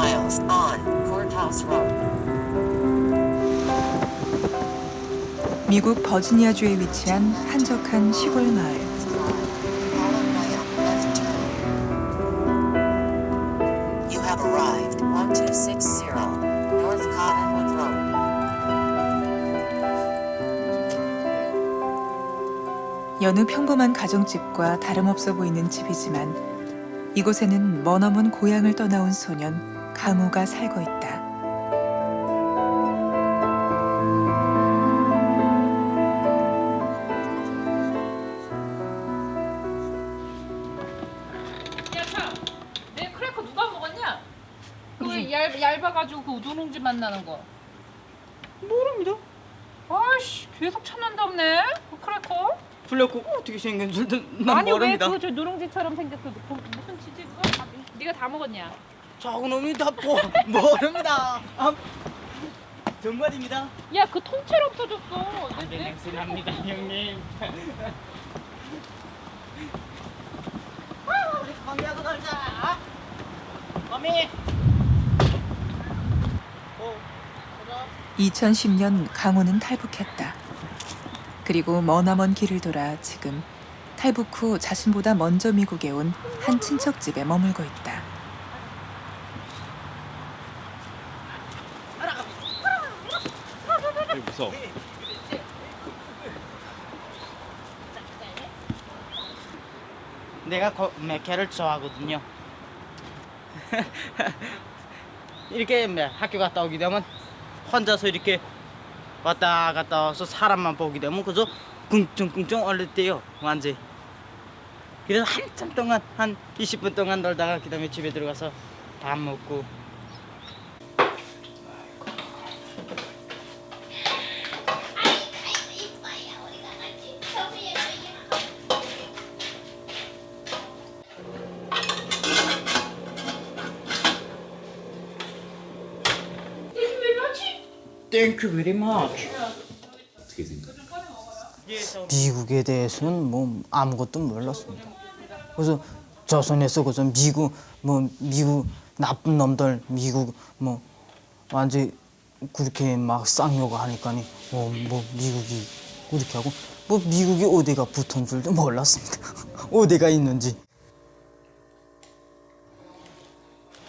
miles on Courthouse Road. 미국 버지니아주에 위치한 한적한 시골 마을. Follow right left turn. You have arrived 1260 North Cottonwood Road. 여느 평범한 가정집과 다름없어 보이는 집이지만 이곳에는 머나먼 고향을 떠나온 소년 강우가 살고 있다. 야, 참! 내 크래커 누가 먹었냐? 그 왜 얇아가지고 그 누룽지 맛 나는 거. 모릅니다. 아이씨, 계속 찾는다네? 그 크래커? 블랙코 어떻게 생긴 줄도 난 아니, 모릅니다. 왜 그거 저 누룽지처럼 생겼어? 무슨 치즈 그거? 네가 다 먹었냐? 저놈이 다 모릅니다. 정말입니다. 야, 그 통째로 없어졌어. 네, 냄새 납니다, 형님. 우리 거미하고 놀자. 거미. 2010년 강우는 탈북했다. 그리고 머나먼 길을 돌아 지금 탈북 후 자신보다 먼저 미국에 온 한 친척 집에 머물고 있다. 무서워. 내가 개를 좋아하거든요. 이렇게 학교 갔다 오게 되면 혼자서 이렇게 왔다 갔다 와서 사람만 보게 되면 그저 꿍충꿍충 얼릴 때요, 완전히. 그래서 한참 동안 한 20분 동안 놀다가 그다음에 집에 들어가서 밥 먹고. Thank you very much. 어떻게 생각해? 미국에 대해서는 뭐 아무것도 몰랐습니다. 그래서 조선에서 그래서 미국 나쁜 놈들 미국 뭐 완전 그렇게 막 쌍욕하니까 뭐 미국이 그렇게 하고 뭐 미국이 어디가 붙은 줄도 몰랐습니다. 어디가 있는지.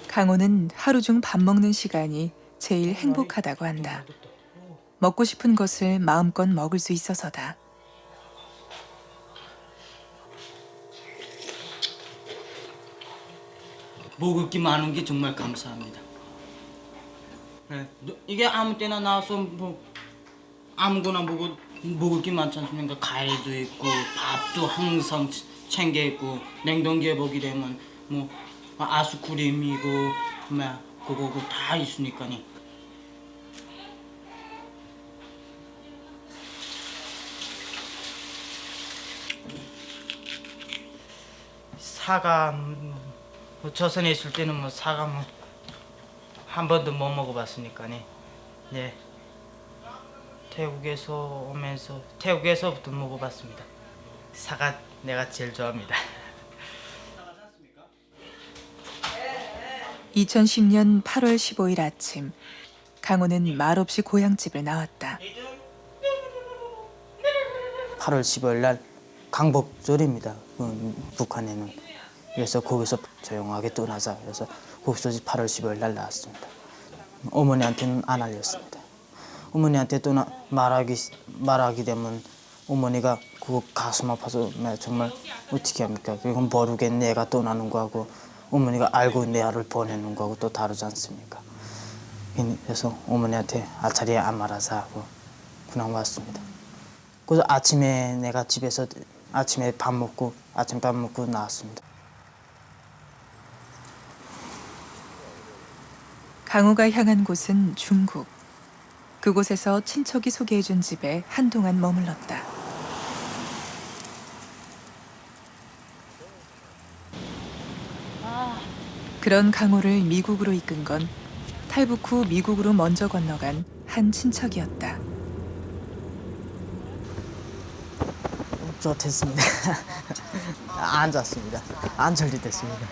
강우는 하루 중 밥 먹는 시간이 제일 행복하다고 한다. 먹고 싶은 것을 마음껏 먹을 수 있어서다. 먹을 게 많은 게 정말 감사합니다. 네, 이게 아무 때나 나와서 뭐 아무거나 먹을 게 많지 않습니까? 과일도 있고 밥도 항상 챙겨 있고 냉동기에 보게 되면 뭐 아이스크림이고 뭐 그거 다 있으니까니. 사과 뭐 조선에 있을 때는 뭐 사과 뭐 한 번도 못 먹어봤으니까니. 네. 태국에서부터 먹어봤습니다. 사과 내가 제일 좋아합니다. 2010년 8월 15일 아침, 강우는 말없이 고향집을 나왔다. 8월 15일 날 강복절입니다. 북한에는. 그래서 거기서 조용하게 떠나자. 그래서 거기서 8월 15일 날 나왔습니다. 어머니한테는 안 알렸습니다. 어머니한테 또 말하게 되면 어머니가 그거 가슴 아파서 정말 어떻게 합니까? 그리고 모르게 내가 떠나는 거하고 어머니가 알고 내 아를 보내는 거하고 또 다르지 않습니까? 그래서 어머니한테 아차리에 안 말아서 하고 그냥 왔습니다. 그래서 아침에 내가 집에서 아침밥 먹고 나왔습니다. 강우가 향한 곳은 중국. 그곳에서 친척이 소개해준 집에 한동안 머물렀다. 그런 강우를 미국으로 이끈 건 탈북 후 미국으로 먼저 건너간 한 친척이었다. 저 됐습니다. 앉았습니다. 안절이 됐습니다.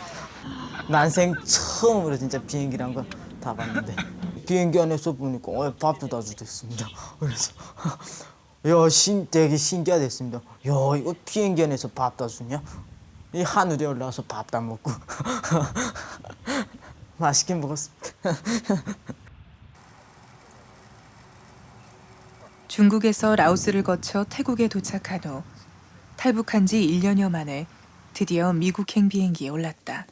난생 처음으로 진짜 비행기란 거 타봤는데 비행기 안에서 보니까 밥도 다 주됐습니다. 그래서 되게 신기하됐습니다. 이거 비행기 안에서 밥 다 주냐? 이 하늘에 올라와서 밥 다 먹고 맛있게 먹었습니다. 중국에서 라오스를 거쳐 태국에 도착한 후 탈북한 지 1년여 만에 드디어 미국행 비행기에 올랐다.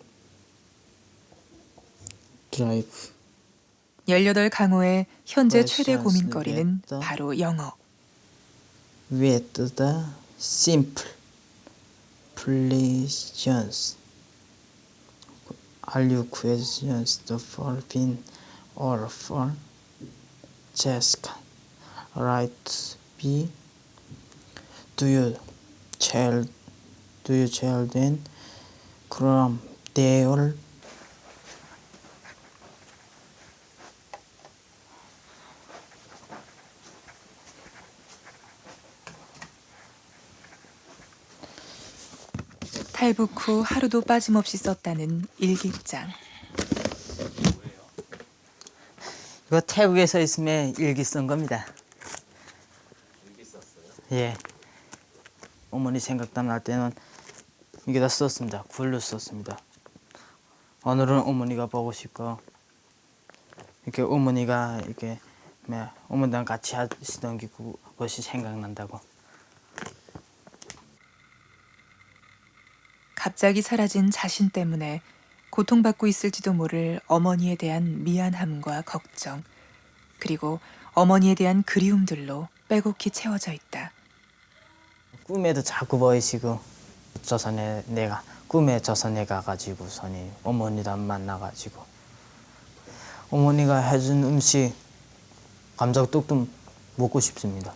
드라이브. 18강호의 현재 최대 Questions 고민거리는 with 바로 영어. with the simple questions. Are you questions the following or for Jessica? Right B. Do you children 그럼 their 탈북 후 하루도 빠짐없이 썼다는 일기장. 이거 태국에서 있으면 일기 쓴 겁니다. 일기 썼어요? 예. 어머니 생각도 날 때는 이게 다 썼습니다. 글로 썼습니다. 오늘은 어머니가 보고 싶고 이렇게 어머니가 이렇게 어머니랑 같이 하시던 것이 생각난다고. 갑자기 사라진 자신 때문에 고통받고 있을지도 모를 어머니에 대한 미안함과 걱정, 그리고 어머니에 대한 그리움들로 빼곡히 채워져 있다. 꿈에도 자꾸 보이시고 꿈에 조선에 가가지고 어머니도 만나가지고 어머니가 해준 음식 감자떡도 먹고 싶습니다.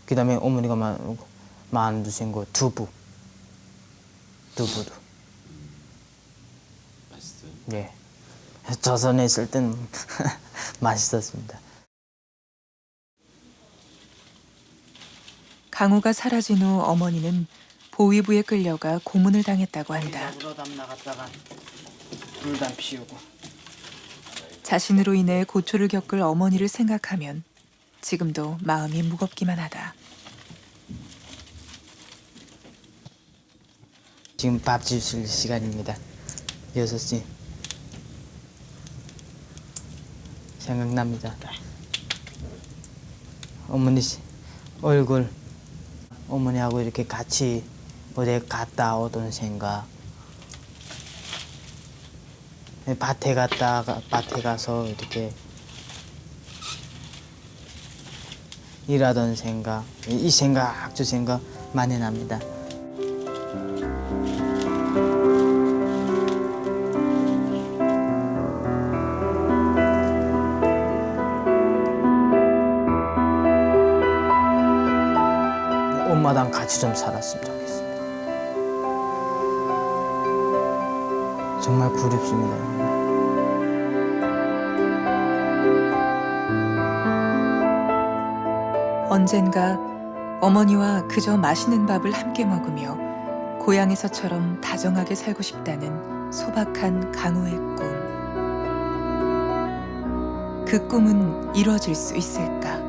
그다음에 어머니가 만드신 거 두부도 맛있어요? 예. 조선에 있을 때는 맛있었습니다. 강호가 사라진 후 어머니는 보위부에 끌려가 고문을 당했다고 한다. 물어담 나갔다가 불담 피우고. 자신으로 인해 고초를 겪을 어머니를 생각하면 지금도 마음이 무겁기만 하다. 지금 밥 주실 시간입니다. 6시. 생각납니다. 어머니 얼굴 어머니하고 이렇게 같이 어디 갔다 오던 생각. 밭에 가서 이렇게 일하던 생각, 이 생각, 저 생각 많이 납니다. 엄마랑 같이 좀 살았으면 좋겠습니다. 정말 그립습니다. 언젠가 어머니와 그저 맛있는 밥을 함께 먹으며 고향에서처럼 다정하게 살고 싶다는 소박한 강호의 꿈. 그 꿈은 이루어질 수 있을까?